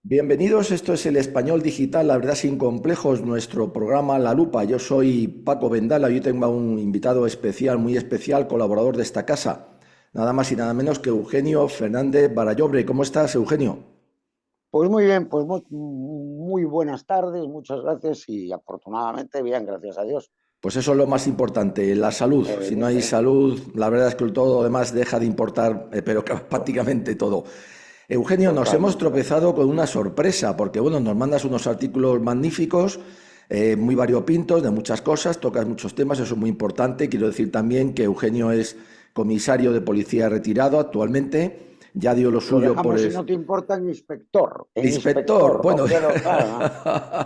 Bienvenidos, esto es el Español Digital, la verdad sin complejos, nuestro programa La Lupa. Yo soy Paco Vendala y hoy tengo a un invitado especial, muy especial, colaborador de esta casa. Nada más y nada menos que Eugenio Fernández Barallobre. ¿Cómo estás, Eugenio? Pues muy bien, pues muy buenas tardes, muchas gracias y afortunadamente bien, gracias a Dios. Pues eso es lo más importante, la salud. Si no hay Evidentemente, salud, la verdad es que todo lo demás deja de importar, pero prácticamente todo. Eugenio, nos hemos totalmente. tropezado con una sorpresa, porque bueno, nos mandas unos artículos magníficos, muy variopintos, de muchas cosas, tocas muchos temas, eso es muy importante. Quiero decir también que Eugenio es comisario de policía retirado actualmente, ya dio lo Lo suyo por dejamos, si el no te importa, en inspector. inspector, Bueno, aunque no, claro,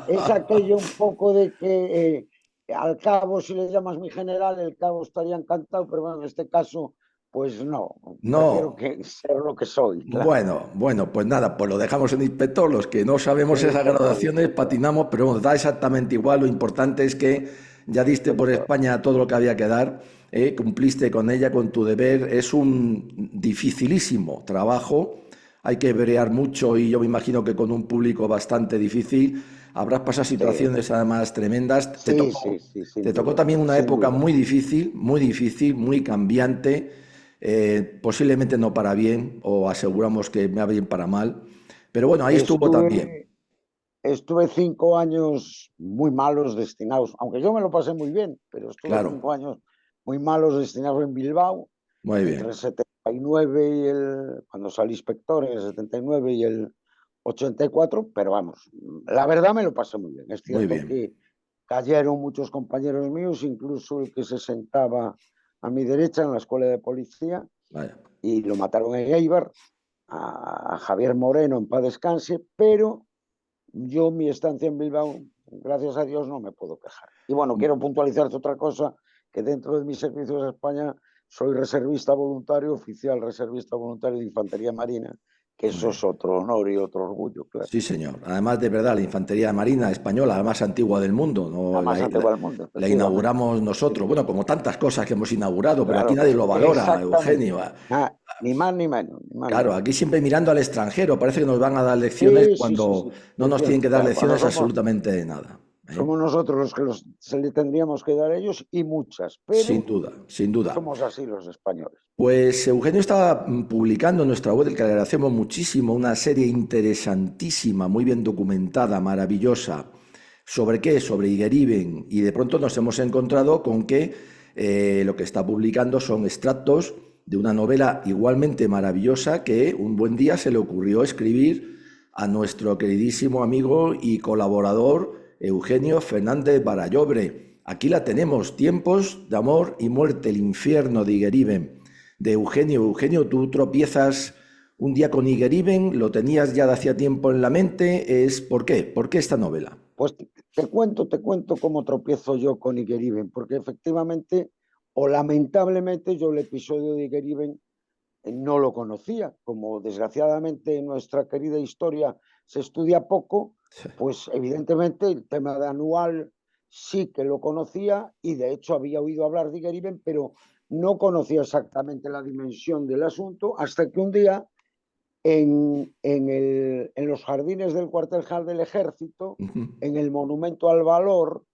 ¿no? Es aquello un poco de que al cabo, si le llamas mi general, el cabo estaría encantado, pero bueno, en este caso, pues no, prefiero no. que ser lo que soy, claro. Bueno, pues nada, pues lo dejamos en inspector. Los que no sabemos esas Inspector, graduaciones inspector, patinamos, pero bueno, da exactamente igual. Lo importante es que ya diste por inspector. España todo lo que había que dar, cumpliste con ella, con tu deber. Es un dificilísimo trabajo, hay que brear mucho y yo me imagino que con un público bastante difícil habrás pasado Sí, situaciones además tremendas. sí, sí, sí, sin Te tocó duda, también una sin época duda. muy difícil, muy cambiante, posiblemente no para bien, o aseguramos que me va bien para mal, pero bueno, ahí estuvo también. Estuve, estuve 5 años muy malos destinados, aunque yo me lo pasé muy bien, pero estuve Claro, 5 años muy malos destinados en Bilbao, muy entre bien. el 79 y cuando salí inspector, en el 79 y el 84, pero vamos, la verdad me lo pasé muy bien. Es Muy cierto bien. que cayeron muchos compañeros míos, incluso el que se sentaba a mi derecha en la escuela de policía, Vaya. y lo mataron en Eibar, a Javier Moreno, en paz descanse, pero yo, mi estancia en Bilbao, gracias a Dios, no me puedo quejar. Y bueno, quiero puntualizarte otra cosa, que dentro de mis servicios de España soy reservista voluntario, oficial reservista voluntario de Infantería Marina, que Muy eso bien. es otro honor y otro orgullo, claro. Sí, señor. Además, de verdad, la infantería marina española, la más antigua del mundo, La ¿no? más antigua del mundo, La efectivamente. inauguramos nosotros. Bueno, como tantas cosas que hemos inaugurado, pero aquí Claro, nadie lo valora, exactamente. Eugenio. Ni más ni menos, ni más ni Claro, menos. aquí siempre mirando al extranjero, parece que nos van a dar lecciones Sí, sí, sí, cuando sí, no nos tienen efectivamente. que dar Cuando lecciones absolutamente de nada. ¿Eh? somos nosotros los que se le tendríamos que dar a ellos y muchas, Sin pero duda, sin duda. somos así los españoles. Pues Eugenio estaba publicando en nuestra web, del que le agradecemos muchísimo, una serie interesantísima, muy bien documentada, maravillosa. ¿Sobre qué? Sobre Igeriben. Y de pronto nos hemos encontrado con que lo que está publicando son extractos de una novela igualmente maravillosa que un buen día se le ocurrió escribir a nuestro queridísimo amigo y colaborador Eugenio Fernández Barallobre. Aquí la tenemos, Tiempos de amor y muerte, el infierno de Igeriben, de Eugenio. Eugenio, tú tropiezas un día con Igeriben, lo tenías ya de hacía tiempo en la mente, ¿por qué? ¿Por qué esta novela? Pues te cuento cómo tropiezo yo con Igeriben, porque efectivamente o lamentablemente yo el episodio de Igeriben no lo conocía, como desgraciadamente en nuestra querida historia se estudia poco, pues evidentemente el tema de Anual sí que lo conocía y de hecho había oído hablar de Igeriben, pero no conocía exactamente la dimensión del asunto hasta que un día en los jardines del cuartel general del ejército, en el monumento al valor,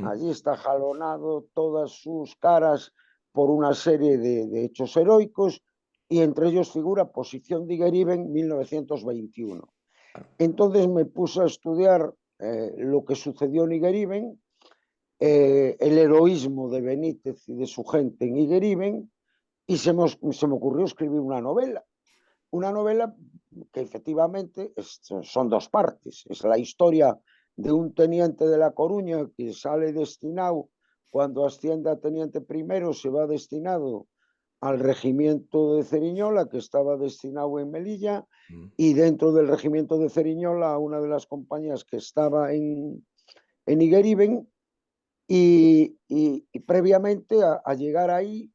allí está jalonado todas sus caras por una serie de hechos heroicos y entre ellos figura Posición de Igeriben 1921. Entonces me puse a estudiar lo que sucedió en Igeriben, el heroísmo de Benítez y de su gente en Igeriben y se me ocurrió escribir una novela que efectivamente son dos partes. Es la historia de un teniente de La Coruña que sale destinado, cuando asciende a teniente primero, se va destinado al regimiento de Ceriñola, que estaba destinado en Melilla, y dentro del regimiento de Ceriñola, una de las compañías que estaba en Igeriben, y previamente a llegar ahí,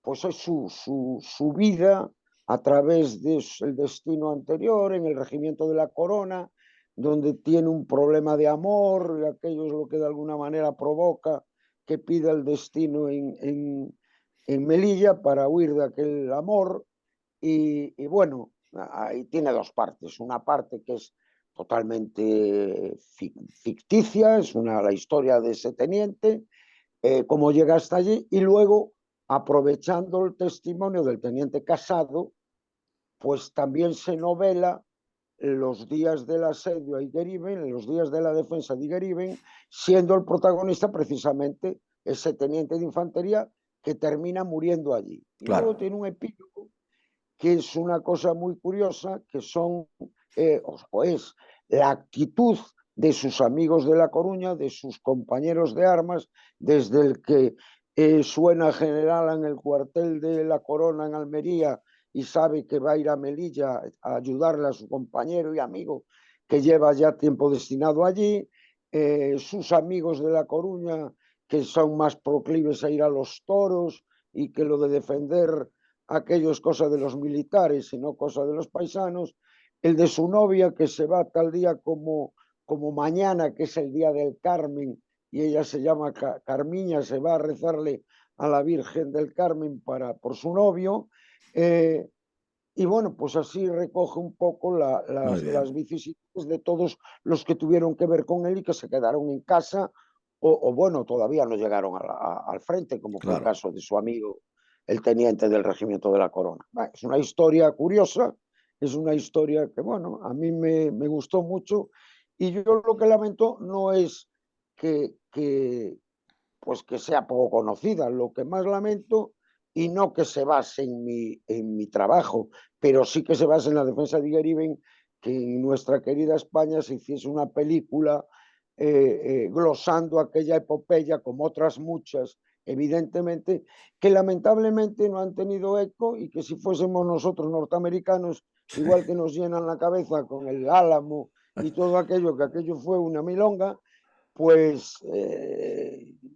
pues es su vida a través del destino anterior, en el regimiento de la Corona, donde tiene un problema de amor, y aquello es lo que de alguna manera provoca que pida el destino en Melilla para huir de aquel amor. Y bueno, ahí tiene dos partes. Una parte que es totalmente ficticia, es la historia de ese teniente, cómo llega hasta allí, y luego, aprovechando el testimonio del teniente Casado, pues también se novela los días del asedio a Igeriben, los días de la defensa de Igeriben, siendo el protagonista precisamente ese teniente de infantería que termina muriendo allí. Y luego Claro. tiene un epílogo que es una cosa muy curiosa, que son, o es la actitud de sus amigos de La Coruña, de sus compañeros de armas, desde el que suena general en el cuartel de La Corona en Almería y sabe que va a ir a Melilla a ayudarle a su compañero y amigo que lleva ya tiempo destinado allí, sus amigos de La Coruña que son más proclives a ir a los toros y que lo de defender aquello es cosa de los militares y no cosa de los paisanos, el de su novia que se va tal día como mañana, que es el día del Carmen, y ella se llama Carmiña, se va a rezarle a la Virgen del Carmen por su novio, y bueno, pues así recoge un poco Muy las bien. vicisitudes de todos los que tuvieron que ver con él y que se quedaron en casa, bueno, todavía no llegaron al frente, como fue el Claro. caso de su amigo, el teniente del Regimiento de la Corona. Bueno, es una historia curiosa, es una historia que, bueno, a mí me gustó mucho, y yo lo que lamento no es pues que sea poco conocida, lo que más lamento, y no que se base en mi trabajo, pero sí que se base en la defensa de Igeriben, que en nuestra querida España se hiciese una película glosando aquella epopeya, como otras muchas, evidentemente, que lamentablemente no han tenido eco, y que si fuésemos nosotros norteamericanos, igual que nos llenan la cabeza con el Álamo y todo aquello, que aquello fue una milonga, pues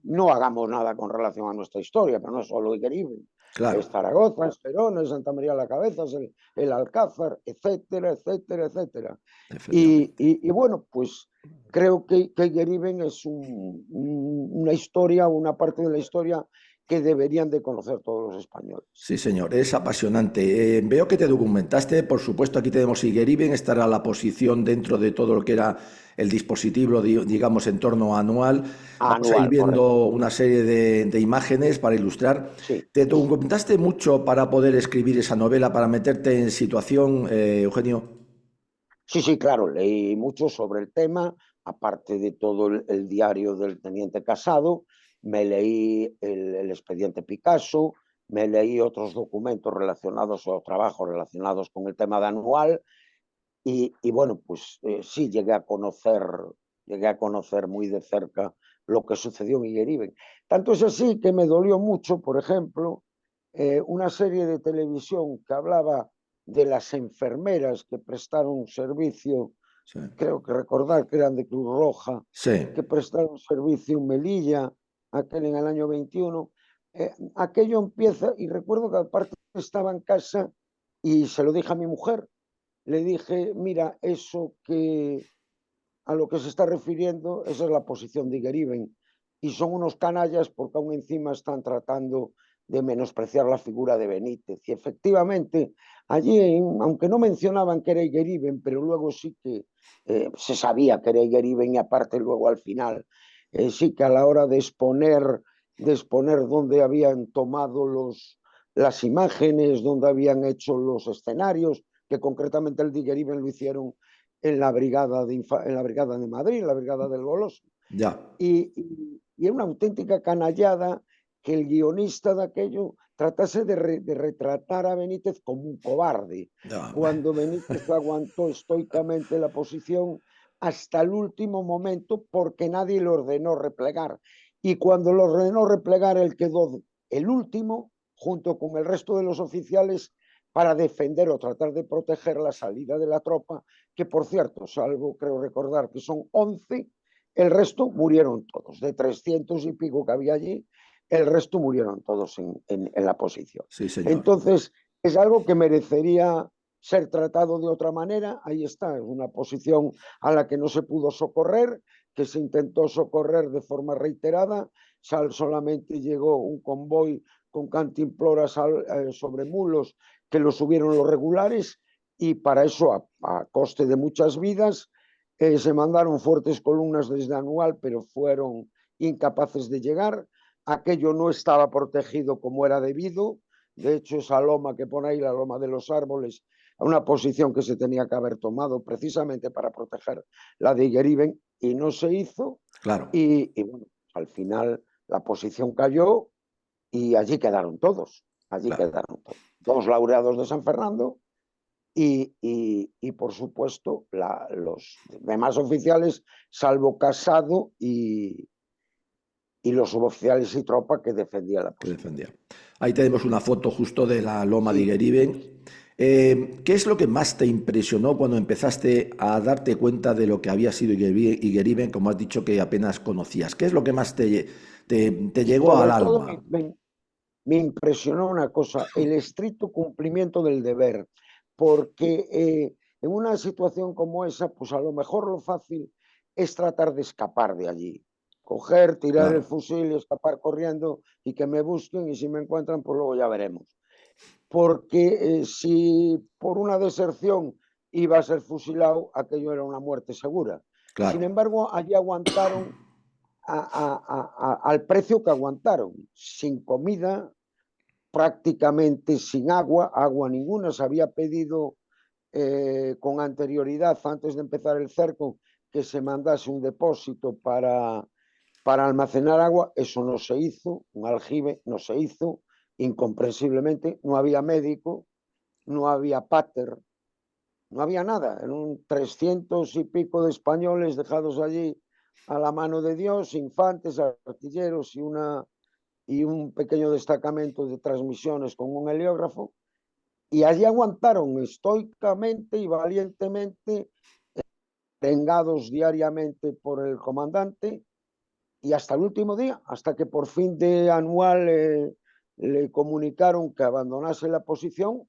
no hagamos nada con relación a nuestra historia, pero no es solo Igeriben, es Claro. Zaragoza, es Gerona, es Santa María la Cabeza, es el Alcázar, etcétera, etcétera, etcétera. Efectivamente. Y bueno, pues creo que Igeriben es una historia, una parte de la historia que deberían de conocer todos los españoles. Sí, señor, es apasionante. Veo que te documentaste, por supuesto, aquí tenemos Igeriben, estará la posición dentro de todo lo que era el dispositivo, digamos, en torno anual. Vamos a ir Anual, correcto. viendo una serie de imágenes para ilustrar. Sí. ¿Te documentaste mucho para poder escribir esa novela, para meterte en situación, Eugenio? Sí, sí, claro, leí mucho sobre el tema, aparte de todo el diario del teniente Casado, me leí el expediente Picasso, me leí otros documentos relacionados o trabajos relacionados con el tema de Anual, y bueno, pues sí, llegué a conocer muy de cerca lo que sucedió en Igeriben. Tanto es así que me dolió mucho, por ejemplo, una serie de televisión que hablaba de las enfermeras que prestaron servicio, Sí. creo que recordar que eran de Cruz Roja, Sí. que prestaron servicio en Melilla, aquel en el año 21. Aquello empieza, y recuerdo que aparte estaba en casa y se lo dije a mi mujer, le dije, mira, eso que a lo que se está refiriendo, esa es la posición de Igeriben. Y son unos canallas porque aún encima están tratando de menospreciar la figura de Benítez. Y efectivamente, allí, aunque no mencionaban que era Igeriben, pero luego sí que se sabía que era Igeriben, y aparte luego al final, sí que a la hora de exponer dónde habían tomado las imágenes, dónde habían hecho los escenarios, que concretamente el de Igeriben lo hicieron en la brigada de Madrid, en la brigada del Goloso. Ya. Y es una auténtica canallada que el guionista de aquello tratase de retratar a Benítez como un cobarde, Ya. cuando Benítez aguantó estoicamente la posición hasta el último momento porque nadie le ordenó replegar. Y cuando lo ordenó replegar, él quedó el último, junto con el resto de los oficiales, para defender o tratar de proteger la salida de la tropa, que por cierto, salvo creo recordar que son 11, el resto murieron todos, de 300 y pico que había allí, el resto murieron todos en la posición. Sí, señor. Entonces, es algo que merecería ser tratado de otra manera. Ahí está, es una posición a la que no se pudo socorrer, que se intentó socorrer de forma reiterada, solamente llegó un convoy con cantimploras sobre mulos que lo subieron los regulares, y para eso, a coste de muchas vidas, Se mandaron fuertes columnas desde Anual, pero fueron incapaces de llegar. Aquello no estaba protegido como era debido. De hecho, esa loma que pone ahí, la loma de los árboles, una posición que se tenía que haber tomado precisamente para proteger la de Igueriben, y no se hizo. Claro. Y bueno, al final la posición cayó y allí quedaron todos. Allí Claro. quedaron todos. Dos laureados de San Fernando y por supuesto los demás oficiales, salvo Casado y los suboficiales y tropa que defendían la Que posición. defendía. Ahí tenemos una foto justo de la loma de Sí, Igueriben. ¿Qué es lo que más te impresionó cuando empezaste a darte cuenta de lo que había sido Igueriben, como has dicho que apenas conocías? ¿Qué es lo que más te llegó al sobre todo alma? me impresionó una cosa, el estricto cumplimiento del deber, porque en una situación como esa, pues a lo mejor lo fácil es tratar de escapar de allí, coger, tirar el Claro, fusil y escapar corriendo y que me busquen y si me encuentran, pues luego ya veremos. Porque si por una deserción iba a ser fusilado, aquello era una muerte segura. Sin claro, embargo, allí aguantaron al precio que aguantaron, sin comida, prácticamente sin agua, agua ninguna. Se había pedido con anterioridad, antes de empezar el cerco, que se mandase un depósito para almacenar agua. Eso no se hizo, un aljibe no se hizo, incomprensiblemente. No había médico, no había pater, no había nada. Eran 300 y pico de españoles dejados allí a la mano de Dios, infantes, artilleros y un pequeño destacamento de transmisiones con un heliógrafo, y allí aguantaron estoicamente y valientemente, vengados diariamente por el comandante, y hasta el último día, hasta que por fin de Anual le comunicaron que abandonase la posición,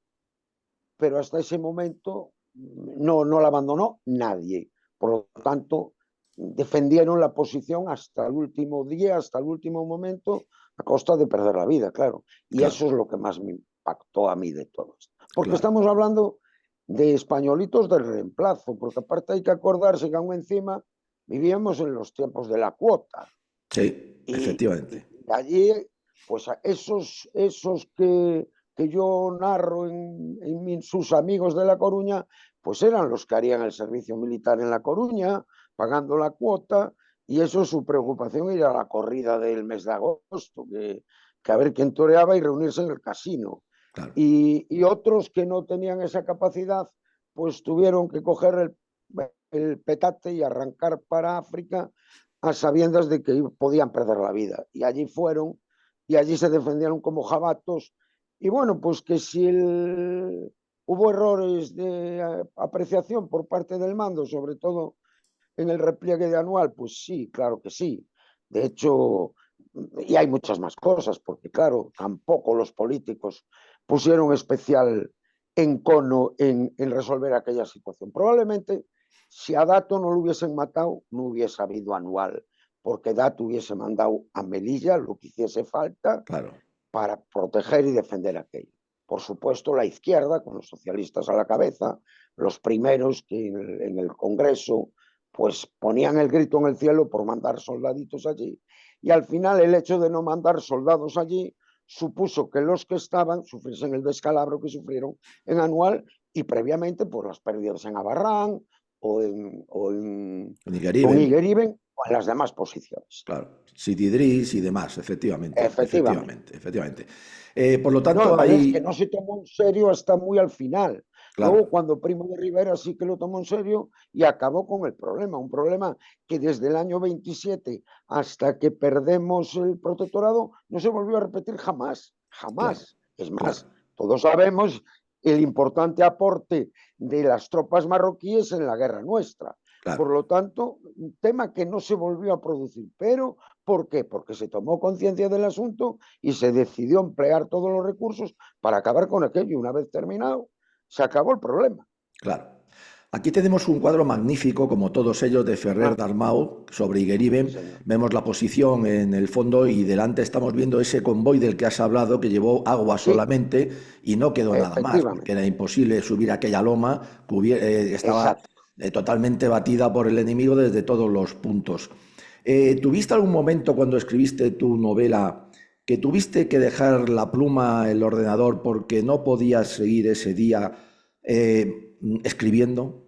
pero hasta ese momento no la abandonó nadie. Por lo tanto, defendieron la posición hasta el último día, hasta el último momento, a costa de perder la vida, claro. Y claro, eso es lo que más me impactó a mí de todo esto. Porque claro. estamos hablando de españolitos del reemplazo, porque aparte hay que acordarse que aún encima vivíamos en los tiempos de la cuota. Sí, Y efectivamente. allí, pues esos que yo narro sus amigos de La Coruña, pues eran los que harían el servicio militar en La Coruña, pagando la cuota, y eso es su preocupación, ir a la corrida del mes de agosto, que a ver quién toreaba y reunirse en el casino. Claro, Y otros que no tenían esa capacidad, pues tuvieron que coger el petate y arrancar para África a sabiendas de que podían perder la vida. Y allí fueron, y allí se defendieron como jabatos. Y bueno, pues que si hubo errores de apreciación por parte del mando, sobre todo en el repliegue de Anual, pues sí, claro que sí. De hecho, y hay muchas más cosas, porque claro, tampoco los políticos pusieron especial encono en resolver aquella situación. Probablemente si a Dato no lo hubiesen matado, no hubiese habido Anual, porque Dato hubiese mandado a Melilla lo que hiciese falta claro, para proteger y defender aquello. Por supuesto, la izquierda, con los socialistas a la cabeza, los primeros que en el Congreso pues ponían el grito en el cielo por mandar soldaditos allí. Y al final el hecho de no mandar soldados allí supuso que los que estaban sufriesen el descalabro que sufrieron en Anual y previamente por las pérdidas en Abarrán en o en Igueriben, Igueriben o en las demás posiciones. claro, Sidi Idris y demás, efectivamente, Efectivamente. efectivamente, efectivamente. Por lo No, tanto, además es que hay, no se tomó en serio hasta muy al final. claro, Luego, cuando Primo de Rivera sí que lo tomó en serio y acabó con el problema. Un problema que desde el año 27 hasta que perdemos el protectorado no se volvió a repetir jamás, claro, jamás. Es claro, más, todos sabemos el importante aporte de las tropas marroquíes en la guerra nuestra. claro. Por lo tanto, un tema que no se volvió a producir. Pero, ¿por qué? Porque se tomó conciencia del asunto y se decidió emplear todos los recursos para acabar con aquello. Y una vez terminado, se acabó el problema. Claro. Aquí tenemos un cuadro magnífico, como todos ellos, de Ferrer Ah, Dalmau sobre sí, Igueriben. señor. Vemos la posición en el fondo y delante estamos viendo ese convoy del que has hablado, que llevó agua Sí, solamente y no quedó nada más, porque efectivamente. era imposible subir aquella loma, estaba Exacto. totalmente batida por el enemigo desde todos los puntos. ¿Tuviste algún momento cuando escribiste tu novela que tuviste que dejar la pluma, el ordenador, porque no podías seguir ese día escribiendo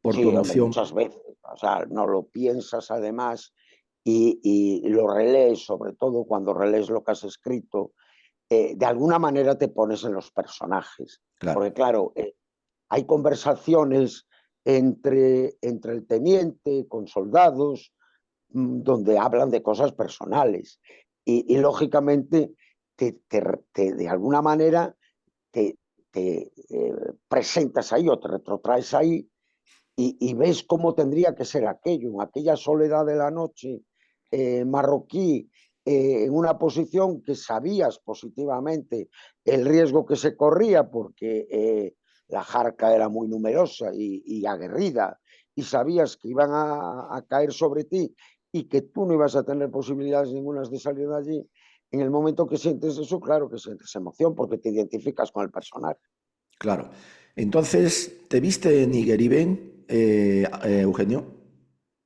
por tu Sí, hombre, emoción? muchas veces. O sea, no lo piensas además y lo relees, sobre todo cuando relees lo que has escrito, de alguna manera te pones en los personajes. Claro, Porque claro, hay conversaciones entre el teniente con soldados donde hablan de cosas personales y lógicamente de alguna manera te, te presentas ahí o te retrotraes ahí y ves cómo tendría que ser aquello, en aquella soledad de la noche marroquí, en una posición que sabías positivamente el riesgo que se corría porque la jarca era muy numerosa y aguerrida y sabías que iban a caer sobre ti y que tú no ibas a tener posibilidades ninguna de salir de allí. En el momento que sientes eso, claro que sientes emoción porque te identificas con el personaje. claro. Entonces, ¿te viste en Igeriben, Eugenio?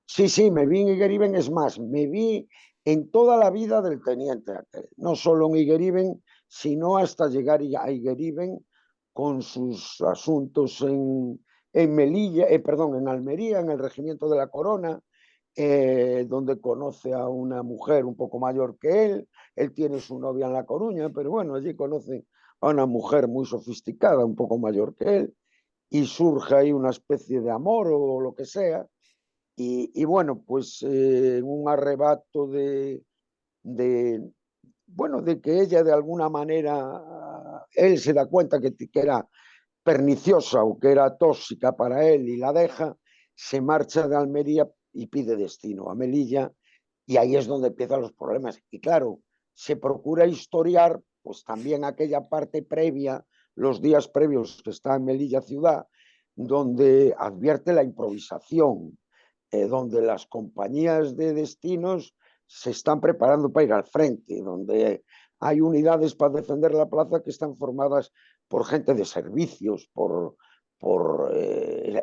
Sí, sí, me vi en Igeriben, es más, me vi en toda la vida del teniente aquel, no solo en Igeriben, sino hasta llegar a Igeriben con sus asuntos en Melilla, perdón, en Almería, en el regimiento de la Corona, donde conoce a una mujer un poco mayor que él tiene su novia en La Coruña, pero bueno, allí conoce a una mujer muy sofisticada, un poco mayor que él, y surge ahí una especie de amor o lo que sea, y bueno, pues en un arrebato de, bueno, de que ella de alguna manera, él se da cuenta que era perniciosa o que era tóxica para él y la deja, se marcha de Almería y pide destino a Melilla y ahí es donde empiezan los problemas. Y claro, se procura historiar pues también aquella parte previa, los días previos que está en Melilla ciudad, donde advierte la improvisación, donde las compañías de destinos se están preparando para ir al frente, donde hay unidades para defender la plaza que están formadas por gente de servicios, por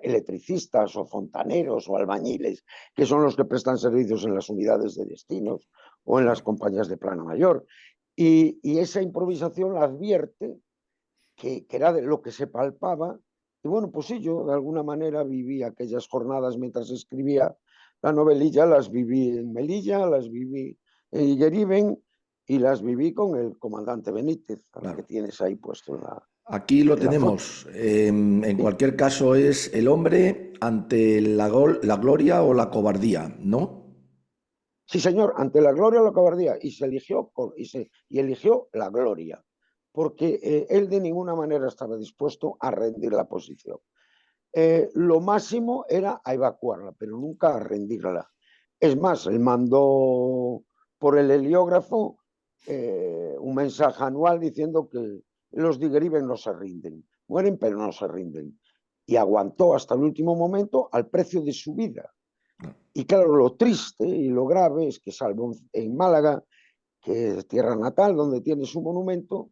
electricistas o fontaneros o albañiles, que son los que prestan servicios en las unidades de destinos o en las Claro. compañías de plano mayor. Y esa improvisación la advierte que era de lo que se palpaba. Y bueno, pues sí, yo de alguna manera viví aquellas jornadas mientras escribía la novelilla, las viví en Melilla, las viví en Igeriben y las viví con el comandante Benítez, al que Claro. tienes ahí puesto Aquí lo en la foto. tenemos. En Sí. cualquier caso es el hombre ante la gloria o la cobardía, ¿no? Sí, señor, ante la gloria o la cobardía, y se eligió, y eligió la gloria, porque él de ninguna manera estaba dispuesto a rendir la posición. Lo máximo era a evacuarla, pero nunca a rendirla. Es más, él mandó por el heliógrafo un mensaje anual diciendo que los Digeriben no se rinden, mueren pero no se rinden. Y aguantó hasta el último momento al precio de su vida. Y claro, lo triste y lo grave es que salvo en Málaga, que es tierra natal, donde tiene su monumento,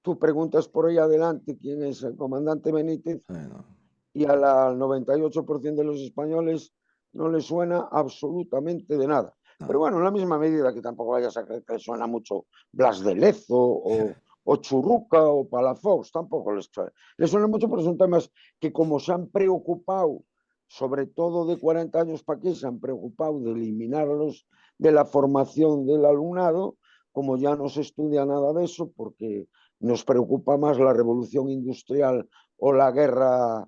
tú preguntas por ahí adelante quién es el comandante Benítez Bueno, y al 98% de los españoles no les suena absolutamente de nada. no. Pero bueno, en la misma medida que tampoco vayas a creer que les suena mucho Blas de Lezo o Churruca o Palafox, tampoco les suena. Les suena mucho porque son temas que como se han preocupado, sobre todo de 40 años para aquí, se han preocupado de eliminarlos de la formación del alumnado, como ya no se estudia nada de eso, porque nos preocupa más la revolución industrial o la guerra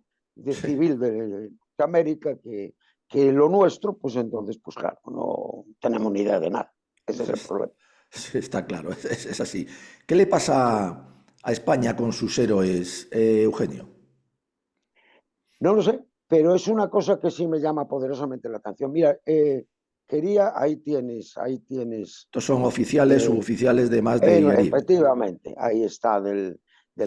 civil de América que lo nuestro, pues entonces, pues claro, no tenemos ni idea de nada. Ese es el problema. Sí, está claro, es así. ¿Qué le pasa a España con sus héroes, Eugenio? No lo sé, pero es una cosa que sí me llama poderosamente la atención. Mira, ahí tienes, Estos son oficiales, eh, suboficiales de más de Iribe. efectivamente, ahí está del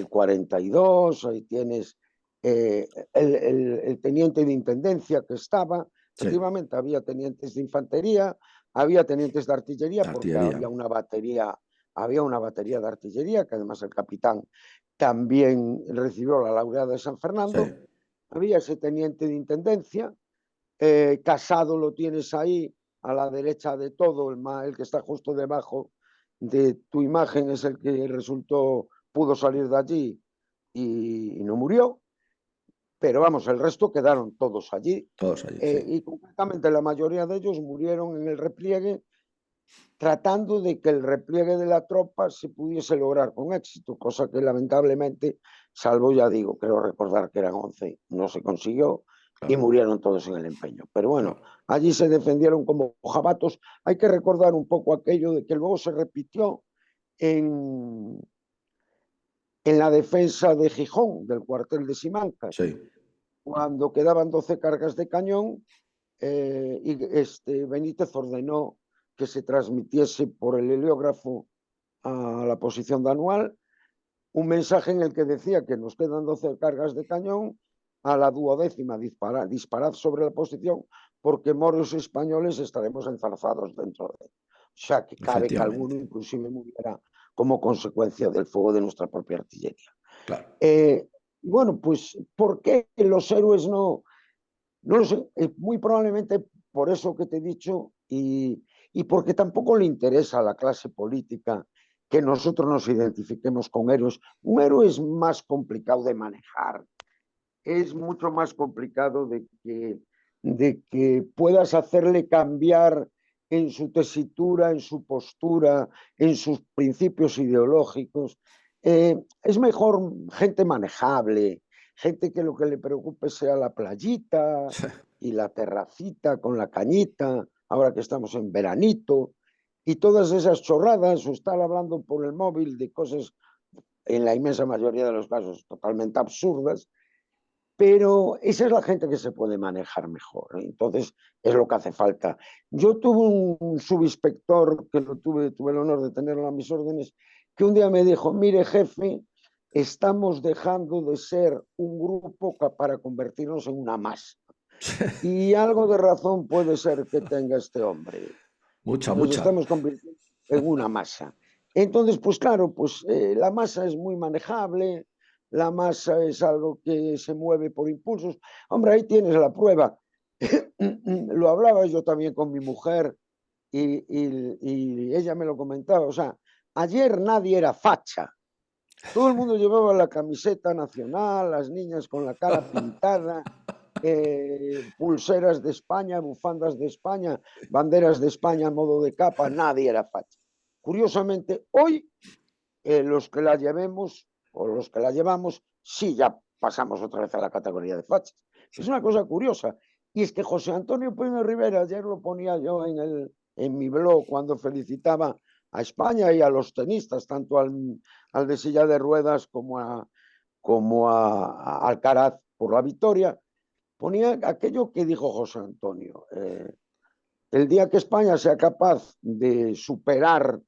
42, ahí tienes el teniente de intendencia que estaba, Sí, efectivamente, había tenientes de infantería, había tenientes de artillería, porque artillería. había una batería de artillería, que además el capitán también recibió la laureada de San Sí, Fernando, había ese teniente de intendencia, Casado lo tienes ahí a la derecha de todo, el que está justo debajo de tu imagen es el que pudo salir de allí y no murió, pero vamos, el resto quedaron todos allí. Todos allí, sí. Y concretamente la mayoría de ellos murieron en el repliegue, tratando de que el repliegue de la tropa se pudiese lograr con éxito, cosa que lamentablemente, salvo ya digo, creo recordar que eran 11, no se consiguió y Claro, murieron todos en el empeño. Pero bueno, claro. allí se defendieron como jabatos. Hay que recordar un poco aquello de que luego se repitió en, en la defensa de Gijón, del cuartel de Simancas, Sí, cuando quedaban 12 cargas de cañón, y Benítez ordenó que se transmitiese por el heliógrafo a la posición de Anual un mensaje en el que decía que nos quedan 12 cargas de cañón, a la duodécima disparad sobre la posición, porque moros españoles estaremos enzarzados dentro de él. O sea, que cabe que alguno efectivamente. inclusive muriera como consecuencia del fuego de nuestra propia artillería. Claro. Bueno, pues, ¿por qué los héroes no lo sé? Muy probablemente por eso que te he dicho y porque tampoco le interesa a la clase política que nosotros nos identifiquemos con héroes. Un héroe es más complicado de manejar, es mucho más complicado de que puedas hacerle cambiar en su tesitura, en su postura, en sus principios ideológicos. Es mejor gente manejable, gente que lo que le preocupe sea la playita y la terracita con la cañita, ahora que estamos en veranito, y todas esas chorradas, o estar hablando por el móvil de cosas, en la inmensa mayoría de los casos, totalmente absurdas, pero esa es la gente que se puede manejar mejor, ¿eh? Entonces es lo que hace falta. Yo tuve un subinspector que tuve el honor de tenerlo a mis órdenes, que un día me dijo, mire jefe, estamos dejando de ser un grupo para convertirnos en una masa. Y algo de razón puede ser que tenga este hombre. Mucha, Nos mucha. estamos convirtiendo en una masa. Entonces, pues claro, pues la masa es muy manejable, la masa es algo que se mueve por impulsos. Hombre, ahí tienes la prueba. Lo hablaba yo también con mi mujer y ella me lo comentaba. O sea, ayer nadie era facha. Todo el mundo llevaba la camiseta nacional, las niñas con la cara pintada, pulseras de España, bufandas de España, banderas de España a modo de capa, nadie era facha. Curiosamente, hoy los que la llevemos o los que la llevamos, sí ya pasamos otra vez a la categoría de fachas. Sí. Es una cosa curiosa. Y es que José Antonio Primo Rivera, ayer lo ponía yo en mi blog cuando felicitaba a España y a los tenistas, tanto al de silla de ruedas como a Alcaraz por la victoria, ponía aquello que dijo José Antonio. El día que España sea capaz de superar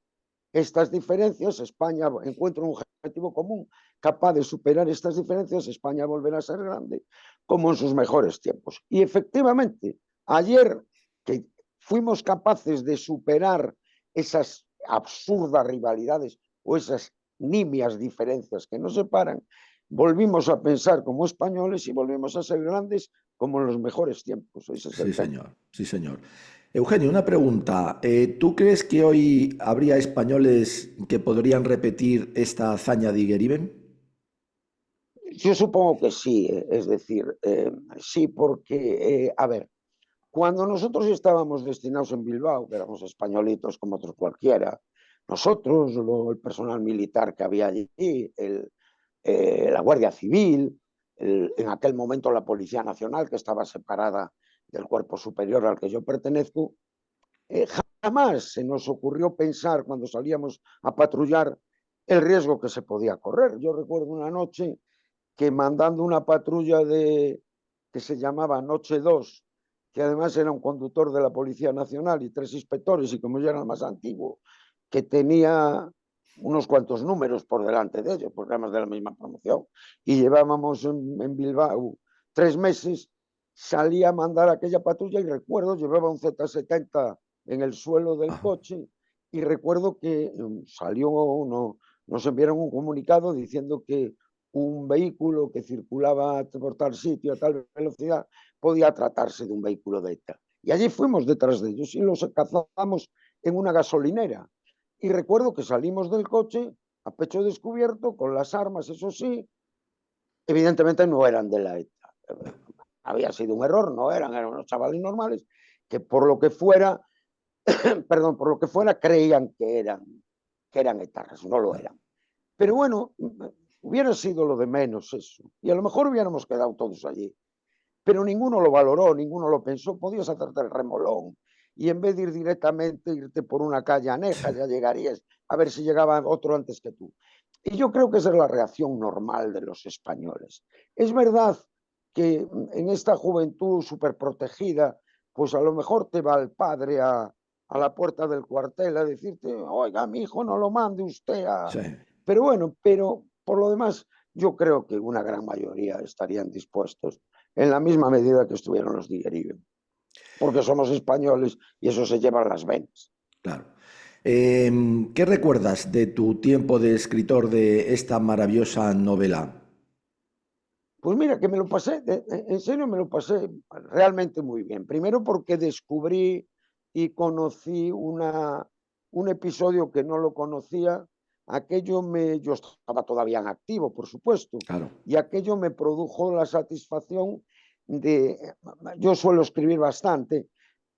estas diferencias, España encuentra un objetivo común, capaz de superar estas diferencias, España volverá a ser grande como en sus mejores tiempos. Y efectivamente, ayer que fuimos capaces de superar esas absurdas rivalidades o esas nimias diferencias que nos separan, volvimos a pensar como españoles y volvimos a ser grandes como en los mejores tiempos. Ese es Sí, el tema. señor. Sí, señor. Eugenio, una pregunta. ¿Tú crees que hoy habría españoles que podrían repetir esta hazaña de Igueriben? Yo supongo que sí, es decir, sí, porque, a ver, cuando nosotros estábamos destinados en Bilbao, que éramos españolitos como otros cualquiera, nosotros, el personal militar que había allí, la Guardia Civil, en aquel momento la Policía Nacional, que estaba separada del cuerpo superior al que yo pertenezco, eh, jamás se nos ocurrió pensar cuando salíamos a patrullar el riesgo que se podía correr. Yo recuerdo una noche que mandando una patrulla que se llamaba Noche 2, que además era un conductor de la Policía Nacional y tres inspectores, y como yo era el más antiguo, que tenía unos cuantos números por delante de ellos, porque éramos de la misma promoción, y llevábamos en Bilbao 3 meses, salía a mandar aquella patrulla y recuerdo, llevaba un Z70 en el suelo del Ajá. coche y recuerdo que nos enviaron un comunicado diciendo que un vehículo que circulaba por tal sitio a tal velocidad, podía tratarse de un vehículo de ETA. Y allí fuimos detrás de ellos y los cazamos en una gasolinera. Y recuerdo que salimos del coche a pecho descubierto, con las armas, eso sí, evidentemente no eran de la ETA. Había sido un error, no eran unos chavales normales que por lo que fuera, perdón, por lo que fuera creían que eran etarras, no lo eran. Pero bueno, hubiera sido lo de menos eso. Y a lo mejor hubiéramos quedado todos allí. Pero ninguno lo valoró, ninguno lo pensó. Podías hacerte el remolón y en vez de ir directamente, irte por una calle aneja, ya llegarías a ver si llegaba otro antes que tú. Y yo creo que esa es la reacción normal de los españoles. Es verdad que en esta juventud súper protegida, pues a lo mejor te va el padre a la puerta del cuartel a decirte, oiga, mi hijo, no lo mande usted a... Sí. Pero bueno, pero por lo demás, yo creo que una gran mayoría estarían dispuestos en la misma medida que estuvieron los de Iribe, porque somos españoles y eso se lleva en las venas. Claro. ¿Qué recuerdas de tu tiempo de escritor de esta maravillosa novela? Pues mira, que me lo pasé, en serio me lo pasé realmente muy bien. Primero porque descubrí y conocí un episodio que no lo conocía. Yo estaba todavía en activo, por supuesto, Claro, y aquello me produjo la satisfacción de, yo suelo escribir bastante,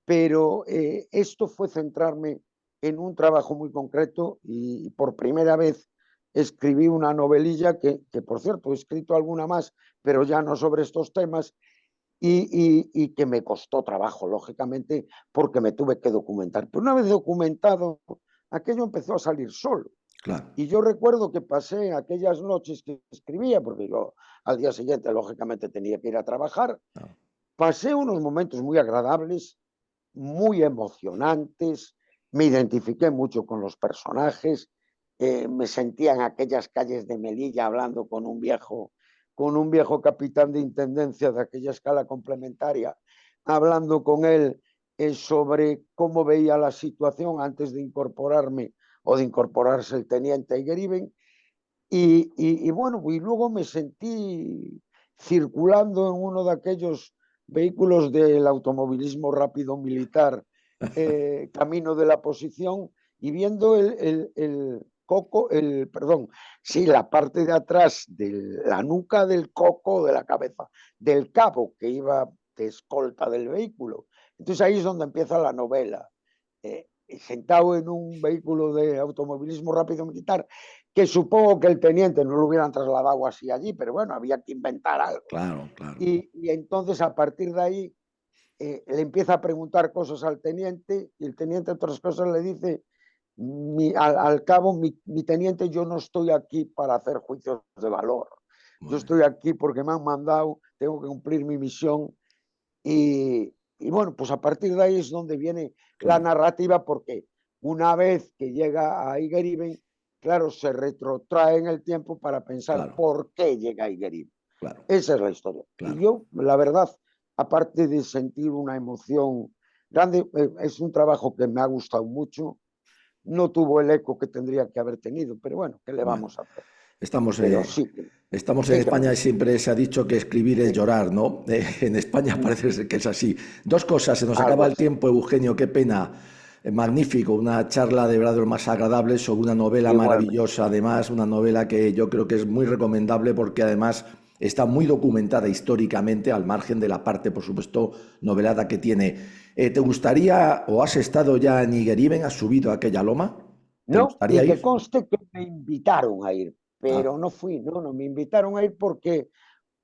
pero esto fue centrarme en un trabajo muy concreto y por primera vez escribí una novelilla por cierto, he escrito alguna más, pero ya no sobre estos temas, y que me costó trabajo, lógicamente, porque me tuve que documentar. Pero una vez documentado, aquello empezó a salir solo. claro. Y yo recuerdo que pasé aquellas noches que escribía, porque yo al día siguiente, lógicamente, tenía que ir a trabajar, Claro. pasé unos momentos muy agradables, muy emocionantes, me identifiqué mucho con los personajes, me sentía en aquellas calles de Melilla hablando con un viejo capitán de intendencia de aquella escala complementaria, hablando con él sobre cómo veía la situación antes de incorporarme o de incorporarse el teniente Igeriben. Y bueno, y luego me sentí circulando en uno de aquellos vehículos del automovilismo rápido militar, camino de la posición, y viendo el coco, perdón, sí, la parte de atrás de la nuca del coco, de la cabeza, del cabo que iba de escolta del vehículo. Entonces ahí es donde empieza la novela. Sentado en un vehículo de automovilismo rápido militar, que supongo que el teniente no lo hubieran trasladado así allí, pero bueno, había que inventar algo. Claro, claro. Y entonces a partir de ahí le empieza a preguntar cosas al teniente y el teniente otras cosas le dice, al cabo, mi teniente, yo no estoy aquí para hacer juicios de valor. Muy Yo bien. estoy aquí porque me han mandado, tengo que cumplir mi misión y bueno, pues a partir de ahí es donde viene la Claro, narrativa, porque una vez que llega a Igeriben, claro, se retrotrae en el tiempo para pensar claro, por qué llega a Igeriben. claro, Esa es la historia. Y claro. yo, la verdad, aparte de sentir una emoción grande, es un trabajo que me ha gustado mucho. No tuvo el eco que tendría que haber tenido, pero bueno, ¿qué le Bueno, vamos a hacer? estamos, Pero eh, sí, estamos en sí que me España y gusta. siempre se ha dicho que escribir es Sí, llorar, ¿no? En España parece ser que es así. Dos cosas, se nos algo acaba el así. tiempo, Eugenio, qué pena. Magnífico, una charla de verdad de lo más agradable sobre una novela Igualmente. maravillosa, además, una novela que yo creo que es muy recomendable porque además está muy documentada históricamente, al margen de la parte, por supuesto, novelada que tiene. ¿Te gustaría o has estado ya en Igueriben? ¿Has subido a aquella loma? ¿Te No, gustaría y que ir? conste que me invitaron a ir, Ah, pero no fui, no, me invitaron a ir porque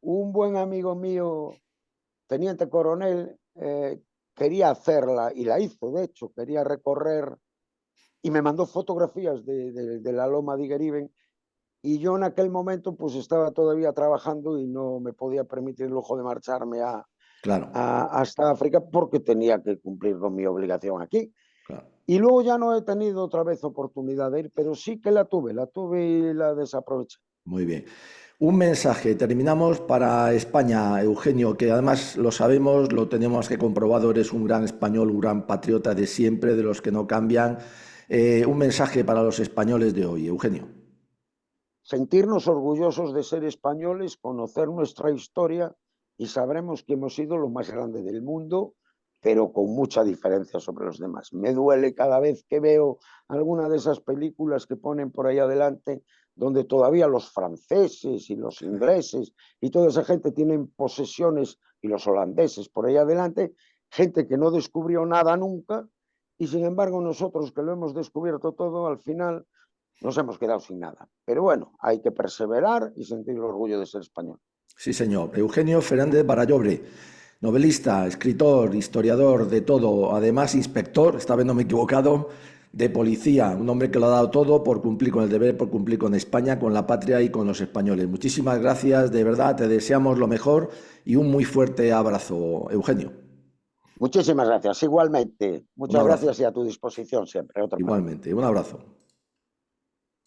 un buen amigo mío, teniente coronel, quería hacerla y la hizo, de hecho, quería recorrer y me mandó fotografías de la loma de Igueriben y yo en aquel momento pues estaba todavía trabajando y no me podía permitir el lujo de marcharme claro, hasta África porque tenía que cumplir con mi obligación aquí. claro. Y luego ya no he tenido otra vez oportunidad de ir, pero sí que la tuve y la desaproveché. Muy bien. Un mensaje, terminamos para España, Eugenio, que además lo sabemos, lo tenemos que comprobado, eres un gran español, un gran patriota de siempre, de los que no cambian. Un mensaje para los españoles de hoy, Eugenio. sentirnos orgullosos de ser españoles, conocer nuestra historia y sabremos que hemos sido lo más grande del mundo, pero con mucha diferencia sobre los demás. Me duele cada vez que veo alguna de esas películas que ponen por ahí adelante, donde todavía los franceses y los ingleses y toda esa gente tienen posesiones, y los holandeses por ahí adelante, gente que no descubrió nada nunca, y sin embargo nosotros que lo hemos descubierto todo, al final nos hemos quedado sin nada. Pero bueno, hay que perseverar y sentir el orgullo de ser español. Sí, señor. Eugenio Fernández Barallobre, novelista, escritor, historiador, de todo, además inspector, esta vez no me he equivocado, de policía, un hombre que lo ha dado todo por cumplir con el deber, por cumplir con España, con la patria y con los españoles. Muchísimas gracias, de verdad, te deseamos lo mejor y un muy fuerte abrazo, Eugenio. Muchísimas gracias, igualmente. Un Muchas abrazo. gracias y a tu disposición siempre. Otra más. Igualmente, un abrazo.